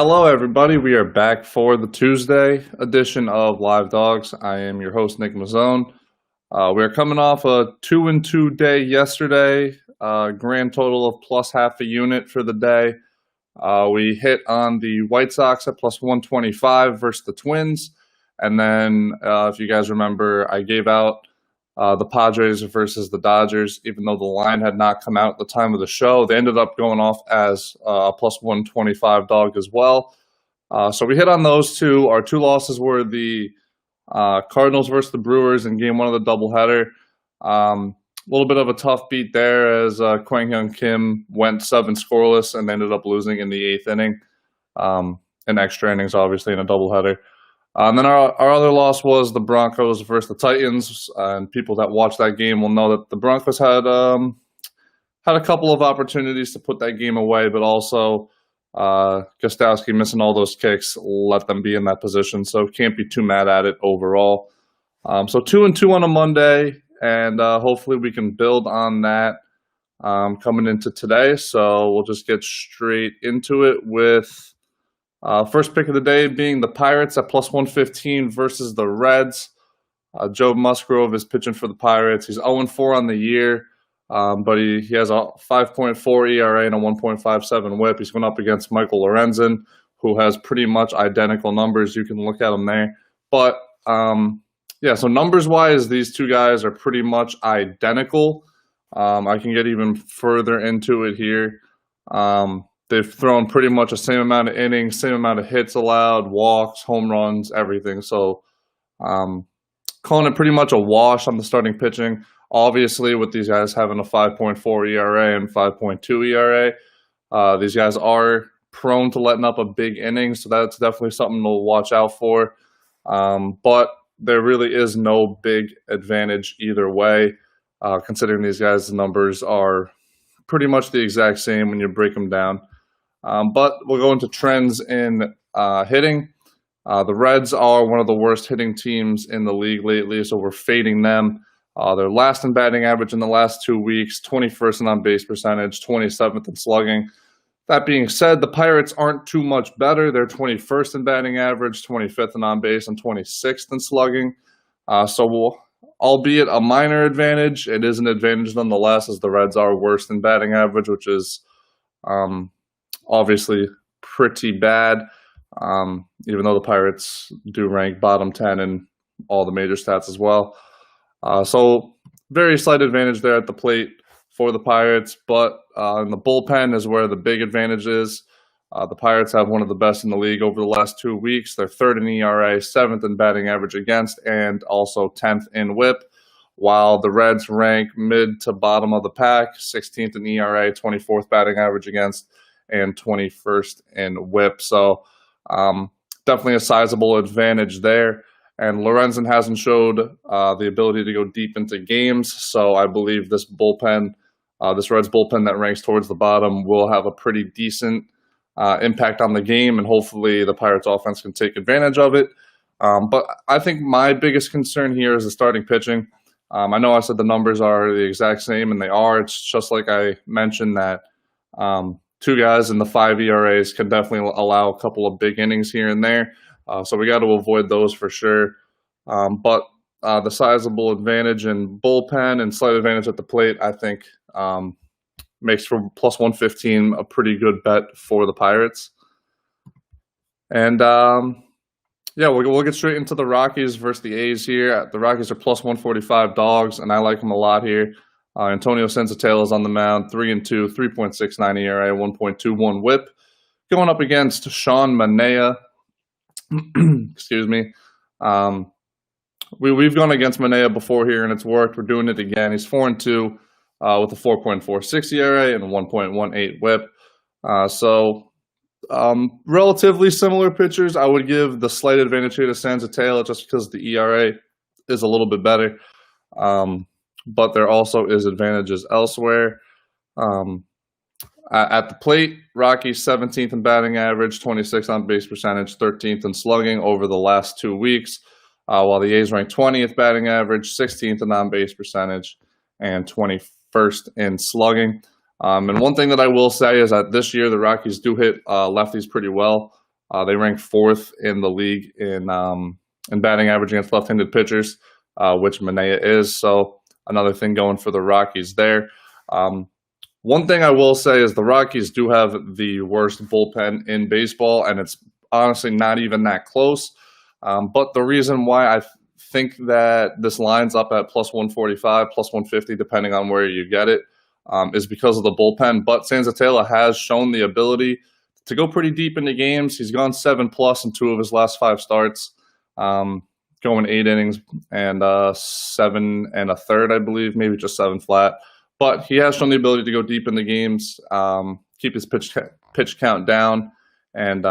Hello, everybody. We are back for the Tuesday edition of Live Dogs. I am your host, Nick Mazone. We are coming off a 2-2 day yesterday, grand total of plus half a unit for the day. We hit on the White Sox at plus 125 versus the Twins. And then, if you guys remember, I gave out the Padres versus the Dodgers, even though the line had not come out at the time of the show. They ended up going off as a plus 125 dog as well. So we hit on those two. Our two losses were the Cardinals versus the Brewers in game one of the doubleheader. A little bit of a tough beat there as Kwang Hyun Kim went 7 scoreless and ended up losing in the 8th inning. In extra innings, obviously, in a doubleheader. And then our other loss was the Broncos versus the Titans. And people that watch that game will know that the Broncos had a couple of opportunities to put that game away, but also Gostowski missing all those kicks let them be in that position. So can't be too mad at it overall. So 2-2 on a Monday, and hopefully we can build on that coming into today. So we'll just get straight into it with first pick of the day being the Pirates at plus 115 versus the Reds. Joe Musgrove is pitching for the Pirates. He's 0-4 on the year, but he has a 5.4 ERA and a 1.57 whip. He's going up against Michael Lorenzen, who has pretty much identical numbers. You can look at them there. But, so numbers-wise, these two guys are pretty much identical. I can get even further into it here. They've thrown pretty much the same amount of innings, same amount of hits allowed, walks, home runs, everything. So calling it pretty much a wash on the starting pitching. Obviously, with these guys having a 5.4 ERA and 5.2 ERA, these guys are prone to letting up a big inning, so that's definitely something to watch out for. But there really is no big advantage either way, considering these guys' numbers are pretty much the exact same when you break them down. But we'll go into trends in hitting. The Reds are one of the worst hitting teams in the league lately, so we're fading them. They're last in batting average in the last 2 weeks, 21st in on-base percentage, 27th in slugging. That being said, the Pirates aren't too much better. They're 21st in batting average, 25th in on-base, and 26th in slugging. Albeit a minor advantage, it is an advantage nonetheless, as the Reds are worst in batting average, which is obviously pretty bad, even though the Pirates do rank bottom 10 in all the major stats as well. So very slight advantage there at the plate for the Pirates, but in the bullpen is where the big advantage is. The Pirates have one of the best in the league over the last 2 weeks. They're 3rd in ERA, 7th in batting average against, and also 10th in whip, while the Reds rank mid to bottom of the pack, 16th in ERA, 24th batting average against, and 21st in whip. So definitely a sizable advantage there. And Lorenzen hasn't showed the ability to go deep into games, so I believe this bullpen, this Reds bullpen that ranks towards the bottom, will have a pretty decent impact on the game, and hopefully the Pirates offense can take advantage of it. But I think my biggest concern here is the starting pitching. I know I said the numbers are the exact same, and they are. It's just like I mentioned that two guys in the 5 ERAs can definitely allow a couple of big innings here and there. So we got to avoid those for sure. But the sizable advantage in bullpen and slight advantage at the plate, I think, makes for plus 115 a pretty good bet for the Pirates. And we'll get straight into the Rockies versus the A's here. The Rockies are plus 145 dogs, and I like them a lot here. Antonio Senzatela is on the mound, 3-2, 3.69 ERA, 1.21 whip, going up against Sean Manaea. Excuse me. We've gone against Manaea before here, and it's worked. We're doing it again. He's 4-2 with a 4.46 ERA and a 1.18 whip. Relatively similar pitchers. I would give the slight advantage here to Senzatela just because the ERA is a little bit better. But there also is advantages elsewhere. At the plate, Rockies 17th in batting average, 26th on base percentage, 13th in slugging over the last 2 weeks, while the A's rank 20th batting average, 16th in on base percentage, and 21st in slugging. And one thing that I will say is that this year the Rockies do hit lefties pretty well. They rank fourth in the league in batting average against left-handed pitchers, which Manea is. So another thing going for the Rockies there. One thing I will say is the Rockies do have the worst bullpen in baseball, and it's honestly not even that close. But the reason why I think that this lines up at plus 145, plus 150, depending on where you get it, is because of the bullpen. But Senzatela has shown the ability to go pretty deep into games. He's gone 7+ in 2 of his last 5 starts, going 8 innings and 7 1/3, I believe, maybe just 7 flat. But he has shown the ability to go deep in the games, keep his pitch count down, and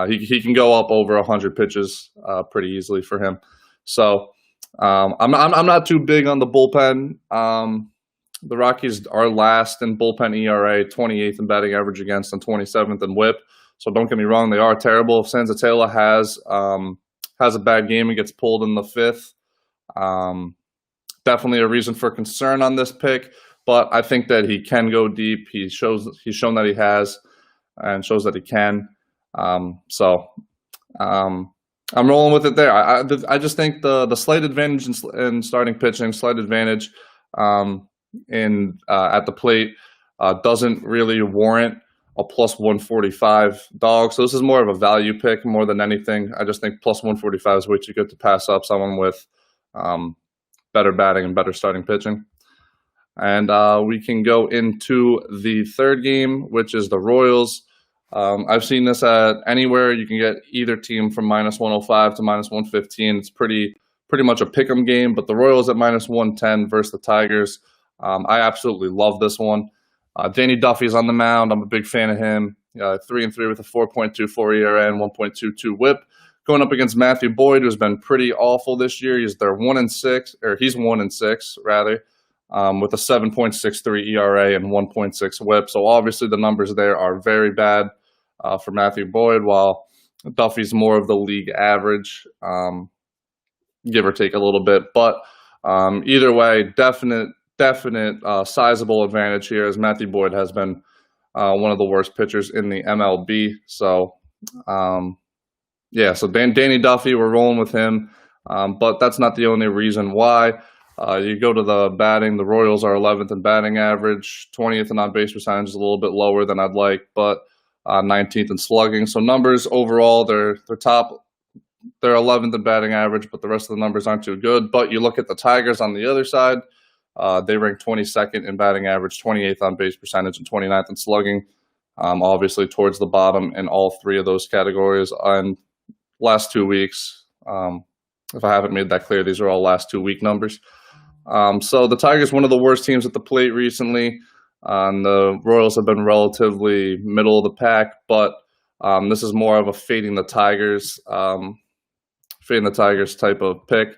he can go up over 100 pitches pretty easily for him. So I'm not too big on the bullpen. The Rockies are last in bullpen ERA, 28th in batting average against, and 27th in WHIP. So don't get me wrong, they are terrible. If Senzatela has a bad game and gets pulled in the 5th, definitely a reason for concern on this pick. But I think that he can go deep. He's shown that he has, and shows that he can. So I'm rolling with it there. I just think the slight advantage in starting pitching, slight advantage at the plate doesn't really warrant a plus 145 dog. So this is more of a value pick more than anything. I just think plus 145 is way too good to pass up someone with better batting and better starting pitching. And we can go into the third game, which is the Royals. I've seen this at anywhere. You can get either team from minus 105 to minus 115. It's pretty much a pick 'em game, but the Royals at minus 110 versus the Tigers. I absolutely love this one. Danny Duffy's on the mound. I'm a big fan of him. 3-3 with a 4.24 ERA and 1.22 WHIP. Going up against Matthew Boyd, who's been pretty awful this year. He's 1-6 rather, with a 7.63 ERA and 1.6 WHIP. So obviously the numbers there are very bad for Matthew Boyd, while Duffy's more of the league average, give or take a little bit. But either way, definite sizable advantage here, as Matthew Boyd has been one of the worst pitchers in the MLB. So so Danny Duffy, we're rolling with him. But that's not the only reason why. You go to the batting, the Royals are 11th in batting average, 20th in on-base percentage, is a little bit lower than I'd like, but 19th in slugging. So numbers overall, they're 11th in batting average, but the rest of the numbers aren't too good. But you look at the Tigers on the other side, they rank 22nd in batting average, 28th on base percentage, and 29th in slugging. Obviously towards the bottom in all 3 of those categories. And last 2 weeks, if I haven't made that clear, these are all last 2-week numbers. So the Tigers, one of the worst teams at the plate recently. The Royals have been relatively middle of the pack, but this is more of a fading the Tigers type of pick.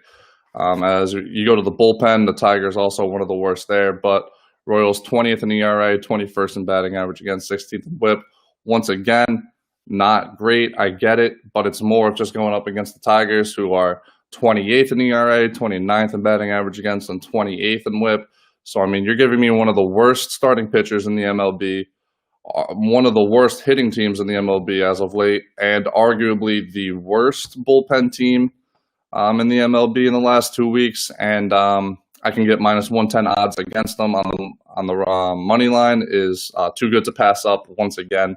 As you go to the bullpen, the Tigers also one of the worst there, but Royals 20th in ERA, 21st in batting average against, 16th in WHIP. Once again, not great. I get it, but it's more of just going up against the Tigers, who are 28th in ERA, 29th in batting average against, and 28th in WHIP. So, I mean, you're giving me one of the worst starting pitchers in the MLB, one of the worst hitting teams in the MLB as of late, and arguably the worst bullpen team in the MLB in the last 2 weeks. And I can get minus 110 odds against them on the money line is too good to pass up once again.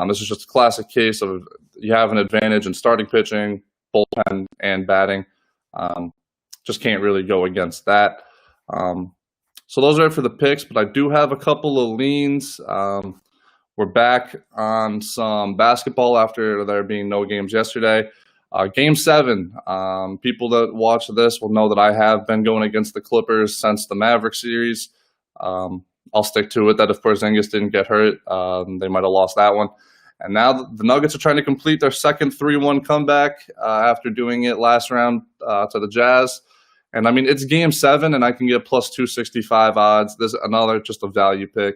This is just a classic case of you have an advantage in starting pitching, bullpen, and batting. Just can't really go against that. So those are it for the picks, but I do have a couple of leans. We're back on some basketball after there being no games yesterday. Game 7, people that watch this will know that I have been going against the Clippers since the Maverick series. I'll stick to it that if Porzingis didn't get hurt, they might have lost that one. And now the Nuggets are trying to complete their second 3-1 comeback after doing it last round to the Jazz. And, I mean, it's Game 7, and I can get plus 265 odds. There's another just a value pick.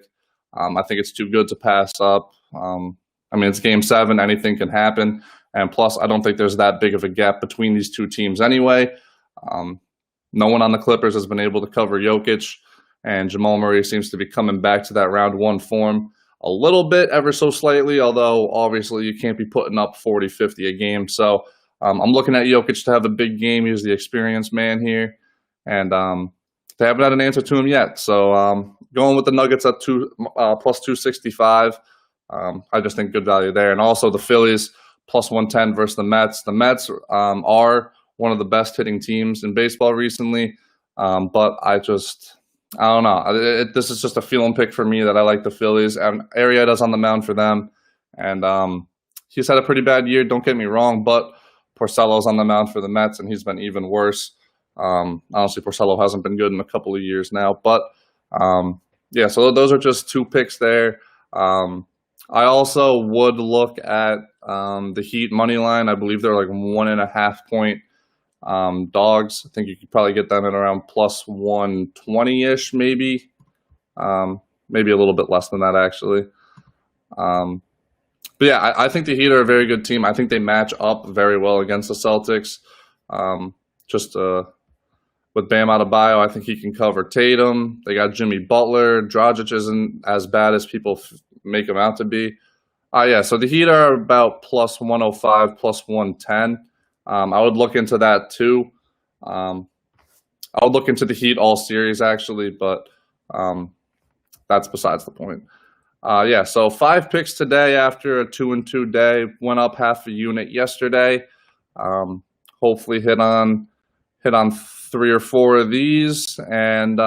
I think it's too good to pass up. I mean, it's Game 7. Anything can happen. And plus, I don't think there's that big of a gap between these two teams anyway. No one on the Clippers has been able to cover Jokic, and Jamal Murray seems to be coming back to that round 1 form. a little bit, ever so slightly, although obviously you can't be putting up 40, 50 a game. So I'm looking at Jokic to have a big game. He's the experienced man here, and they haven't had an answer to him yet. So going with the Nuggets at plus 265. I just think good value there. And also the Phillies plus 110 versus the Mets. The Mets are one of the best hitting teams in baseball recently, but I don't know. This is just a feeling pick for me that I like the Phillies. And Arrieta's on the mound for them, and he's had a pretty bad year. Don't get me wrong, but Porcello's on the mound for the Mets, and he's been even worse. Honestly, Porcello hasn't been good in a couple of years now, but yeah. So those are just two picks there. I also would look at the Heat money line. I believe they're like 1.5 point dogs. I think you could probably get them at around plus 120-ish, maybe. Maybe a little bit less than that, actually. But yeah, I think the Heat are a very good team. I think they match up very well against the Celtics. With Bam Adebayo, I think he can cover Tatum. They got Jimmy Butler. Dragic isn't as bad as people make him out to be. Yeah, so the Heat are about plus 105, plus 110. I would look into that too. I would look into the Heat all series, actually, but that's besides the point. Yeah, so 5 picks today after a 2-2 day. Went up half a unit yesterday. Hopefully hit on 3 or 4 of these, and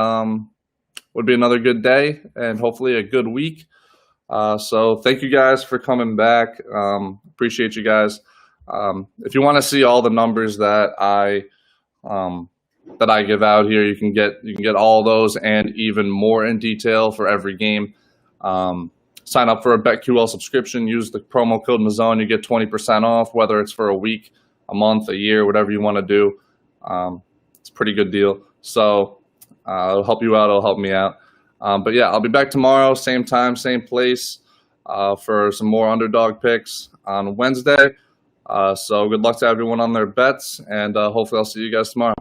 would be another good day and hopefully a good week. So thank you guys for coming back. Appreciate you guys. If you want to see all the numbers that I give out here, you can get all those and even more in detail for every game. Sign up for a BetQL subscription. Use the promo code Mazone. You get 20% off, whether it's for a week, a month, a year, whatever you want to do. It's a pretty good deal. So it'll help you out. It'll help me out. But yeah, I'll be back tomorrow, same time, same place, for some more underdog picks on Wednesday. So good luck to everyone on their bets, and hopefully I'll see you guys tomorrow.